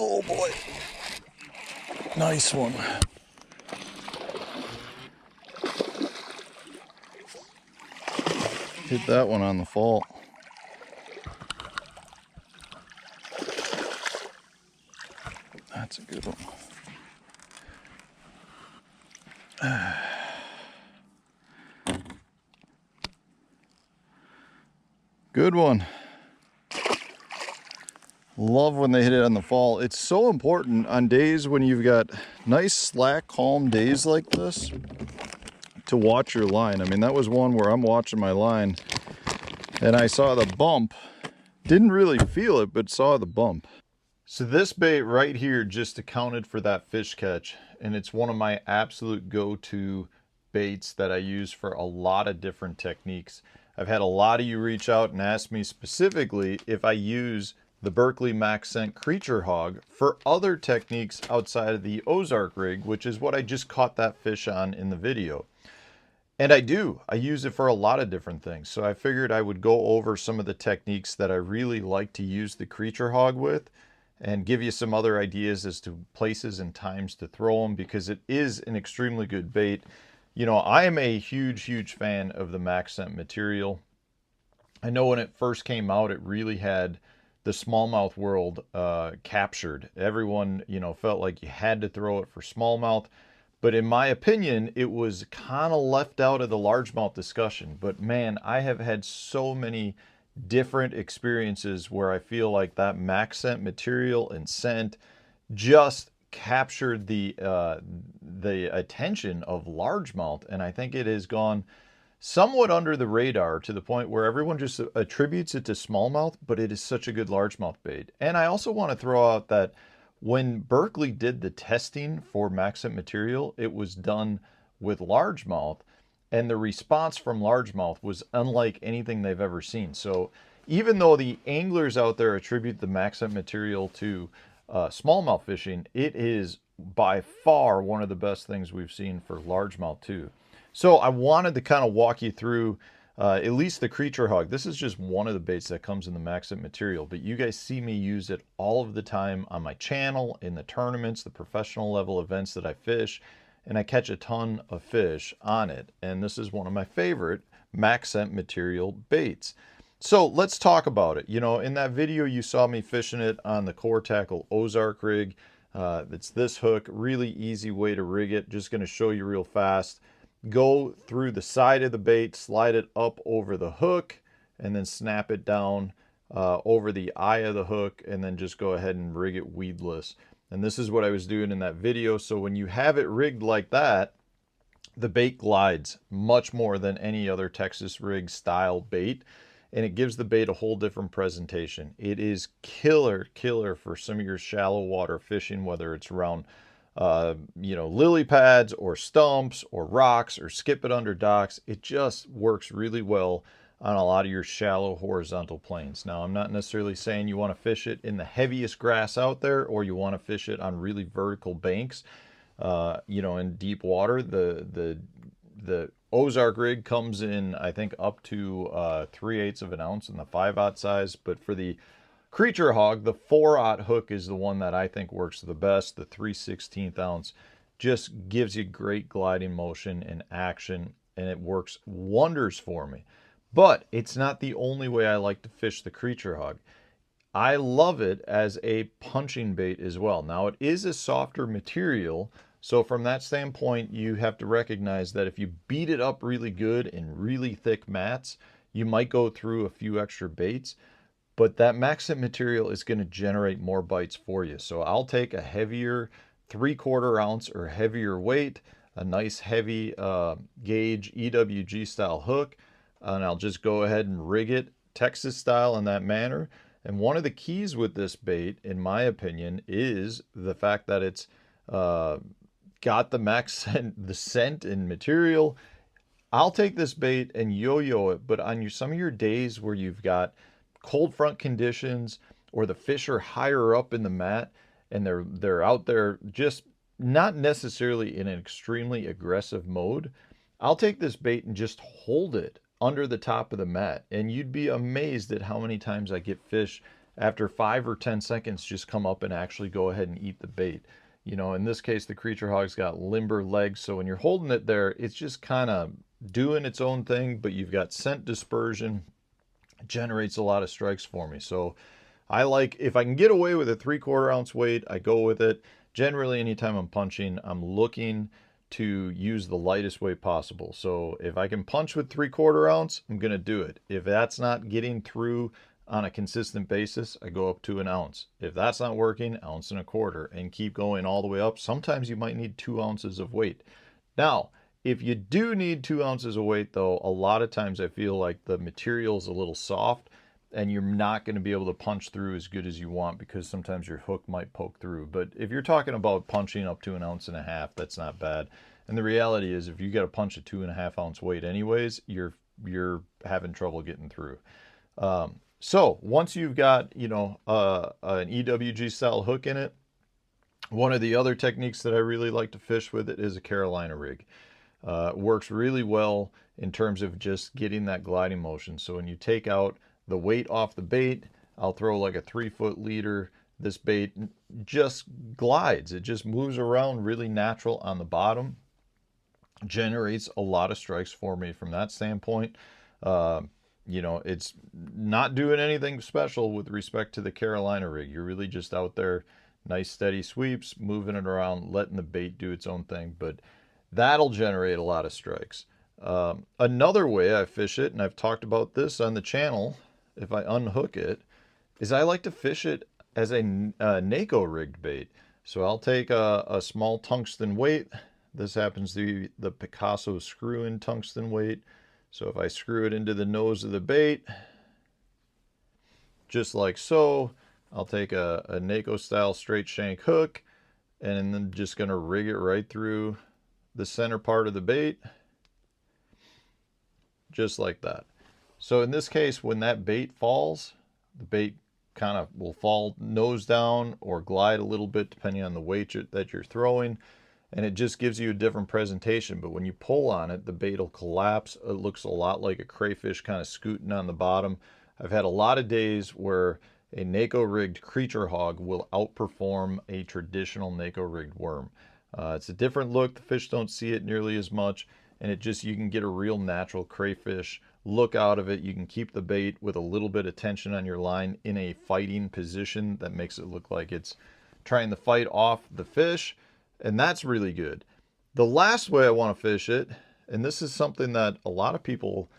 Oh boy. Nice one. Hit that one on the fault. That's a good one. Good one. Love when they hit it on the fall. It's so important on days when you've got nice, slack, calm days like this to watch your line. I mean, that was one where I'm watching my line and I saw the bump. Didn't really feel it, but saw the bump. So this bait right here just accounted for that fish catch, and it's one of my absolute go-to baits that I use for a lot of different techniques. I've had a lot of you reach out and ask me specifically if I use the Berkeley Max Scent Creature Hawg for other techniques outside of the Ozark rig, which is what I just caught that fish on in the video. And I do. I use it for a lot of different things. So I figured I would go over some of the techniques that I really like to use the Creature Hawg with and give you some other ideas as to places and times to throw them, because it is an extremely good bait. You know, I am a huge fan of the Max Scent material. I know when it first came out, it really had the smallmouth world captured. Everyone, you know, felt like you had to throw it for smallmouth. But in my opinion, it was kind of left out of the largemouth discussion. But man, I have had so many different experiences where I feel like that Max Scent material and scent just captured the attention of largemouth, and I think it has gone somewhat under the radar to the point where everyone just attributes it to smallmouth, but it is such a good largemouth bait. And I also want to throw out that when Berkeley did the testing for Max Scent material, it was done with largemouth, and the response from largemouth was unlike anything they've ever seen. So even though the anglers out there attribute the Max Scent material to smallmouth fishing, it is by far one of the best things we've seen for largemouth too. So I wanted to kind of walk you through at least the Creature Hawg. This is just one of the baits that comes in the Max Scent material, but you guys see me use it all of the time on my channel, in the tournaments, the professional level events that I fish, and I catch a ton of fish on it. And this is one of my favorite Max Scent material baits. So let's talk about it. You know, in that video, you saw me fishing it on the Core Tackle Ozark rig. It's this hook, really easy way to rig it. Just gonna show you real fast. Go through the side of the bait, slide it up over the hook, and then snap it down over the eye of the hook, and then just go ahead and rig it weedless. And this is what I was doing in that video. So when you have it rigged like that, the bait glides much more than any other Texas rig style bait, and it gives the bait a whole different presentation. It is killer for some of your shallow water fishing, whether it's around you know, lily pads or stumps or rocks or skip it under docks. It just works really well on a lot of your shallow horizontal plains. Now, I'm not necessarily saying you want to fish it in the heaviest grass out there, or you want to fish it on really vertical banks, you know, in deep water. The Ozark rig comes in, I think, up to 3/8 of an ounce in the 5/0 size, but for the Creature Hawg, the 4/0 hook is the one that I think works the best. The 3/16 ounce just gives you great gliding motion and action, and it works wonders for me. But it's not the only way I like to fish the Creature Hawg. I love it as a punching bait as well. Now, it is a softer material, so from that standpoint, you have to recognize that if you beat it up really good in really thick mats, you might go through a few extra baits. But that Max Scent material is going to generate more bites for you. So I'll take a heavier 3/4 ounce or heavier weight, a nice heavy gauge EWG style hook, and I'll just go ahead and rig it Texas style in that manner. And one of the keys with this bait, in my opinion, is the fact that it's got the Max Scent, the scent and material. I'll take this bait and yo-yo it, but on some of your days where you've got cold front conditions, or the fish are higher up in the mat and they're out there just not necessarily in an extremely aggressive mode, I'll take this bait and just hold it under the top of the mat, and you'd be amazed at how many times I get fish after 5 or 10 seconds, just come up and actually go ahead and eat the bait. You know, in this case, the Creature Hog's got limber legs, so when you're holding it there, it's just kind of doing its own thing, but you've got scent dispersion. It generates a lot of strikes for me. So I like, if I can get away with a 3/4 ounce weight, I go with it. Generally, anytime I'm punching, I'm looking to use the lightest weight possible. So if I can punch with 3/4 ounce, I'm going to do it. If that's not getting through on a consistent basis, I go up to an ounce. If that's not working, 1.25 ounces, and keep going all the way up. Sometimes you might need 2 ounces of weight. Now, if you do need 2 ounces of weight, though, a lot of times I feel like the material is a little soft and you're not going to be able to punch through as good as you want because sometimes your hook might poke through. But if you're talking about punching up to 1.5 ounces, that's not bad. And the reality is, if you got to punch a 2.5 ounce weight anyways, you're having trouble getting through. So once you've got, you know, an EWG style hook in it, one of the other techniques that I really like to fish with it is a Carolina rig. It works really well in terms of just getting that gliding motion. So when you take out the weight off the bait, I'll throw like a 3-foot leader. This bait just glides. It just moves around really natural on the bottom. Generates a lot of strikes for me from that standpoint. You know, it's not doing anything special with respect to the Carolina rig. You're really just out there, nice steady sweeps, moving it around, letting the bait do its own thing. But that'll generate a lot of strikes. Another way I fish it, and I've talked about this on the channel, if I unhook it, is I like to fish it as a Neko rigged bait. So I'll take a small tungsten weight. This happens to be the Picasso screw-in tungsten weight. So if I screw it into the nose of the bait, just like so, I'll take a Neko style straight shank hook and then just going to rig it right through the center part of the bait, just like that. So in this case, when that bait falls, the bait kind of will fall nose down or glide a little bit depending on the weight that you're throwing, and it just gives you a different presentation. But when you pull on it, the bait will collapse. It looks a lot like a crayfish kind of scooting on the bottom. I've had a lot of days where a Neko rigged Creature Hog will outperform a traditional Neko rigged worm. It's a different look. The fish don't see it nearly as much, and you can get a real natural crayfish look out of it. You can keep the bait with a little bit of tension on your line in a fighting position that makes it look like it's trying to fight off the fish, and that's really good. The last way I want to fish it, and this is something that a lot of people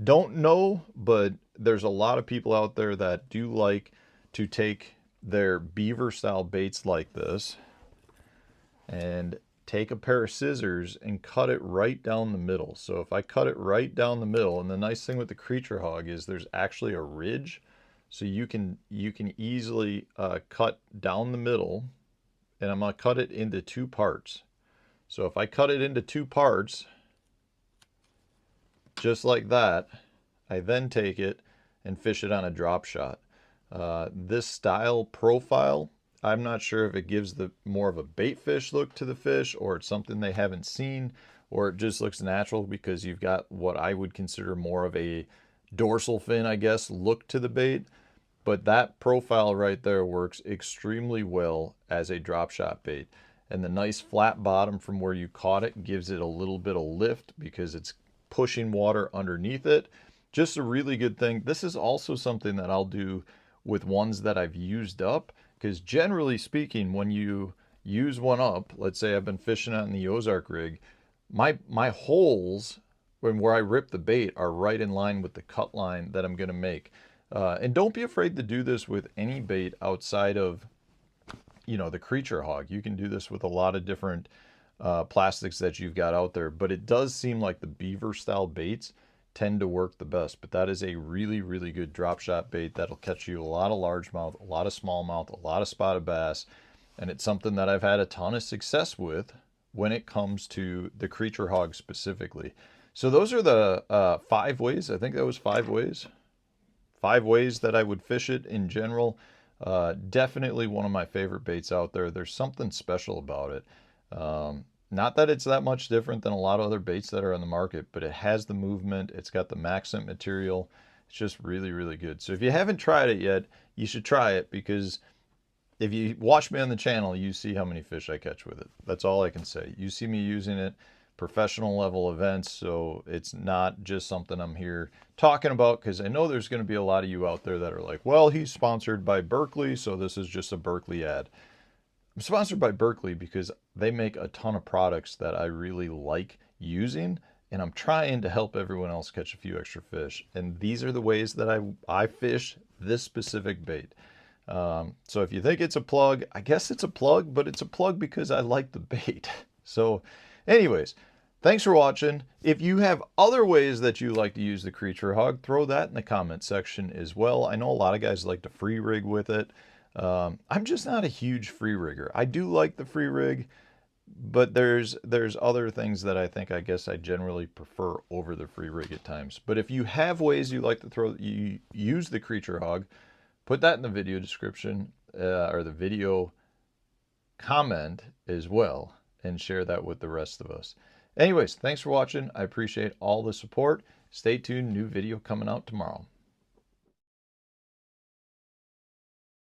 don't know, but there's a lot of people out there that do like to take their beaver style baits like this and take a pair of scissors and cut it right down the middle. So if I cut it right down the middle, and the nice thing with the Creature Hog is there's actually a ridge, so you can easily cut down the middle, and I'm going to cut it into 2 parts. So if I cut it into 2 parts, just like that, I then take it and fish it on a drop shot. This style profile, I'm not sure if it gives the more of a bait fish look to the fish, or it's something they haven't seen, or it just looks natural because you've got what I would consider more of a dorsal fin, I guess, look to the bait. But that profile right there works extremely well as a drop shot bait. And the nice flat bottom from where you caught it gives it a little bit of lift because it's pushing water underneath it. Just a really good thing. This is also something that I'll do with ones that I've used up, because generally speaking, when you use one up, let's say I've been fishing on the Ozark rig, my holes where I rip the bait are right in line with the cut line that I'm going to make. And don't be afraid to do this with any bait outside of, you know, the Creature Hog. You can do this with a lot of different plastics that you've got out there, but it does seem like the beaver style baits tend to work the best. But that is a really, really good drop shot bait that'll catch you a lot of largemouth, a lot of smallmouth, a lot of spotted bass, and it's something that I've had a ton of success with when it comes to the Creature Hog specifically. So those are the 5 ways. I think that was 5 ways. 5 ways that I would fish it in general. Definitely one of my favorite baits out there. There's something special about it. Not that it's that much different than a lot of other baits that are on the market, but it has the movement. It's got the Maxent material. It's just really, really good. So if you haven't tried it yet, you should try it, because if you watch me on the channel, you see how many fish I catch with it. That's all I can say. You see me using it, professional level events, so it's not just something I'm here talking about, because I know there's going to be a lot of you out there that are like, well, he's sponsored by Berkeley, so this is just a Berkeley ad. I'm sponsored by Berkeley because they make a ton of products that I really like using, and I'm trying to help everyone else catch a few extra fish. And these are the ways that I fish this specific bait. So if you think it's a plug, I guess it's a plug, but it's a plug because I like the bait. So anyways, thanks for watching. If you have other ways that you like to use the Creature Hawg, throw that in the comment section as well. I know a lot of guys like to free rig with it. I'm just not a huge free rigger. I do like the free rig, but there's other things that I guess I generally prefer over the free rig at times. But if you have ways you like to use the Creature Hawg, put that in the video description or the video comment as well, and share that with the rest of us. Anyways, thanks for watching. I appreciate all the support. Stay tuned, new video coming out tomorrow.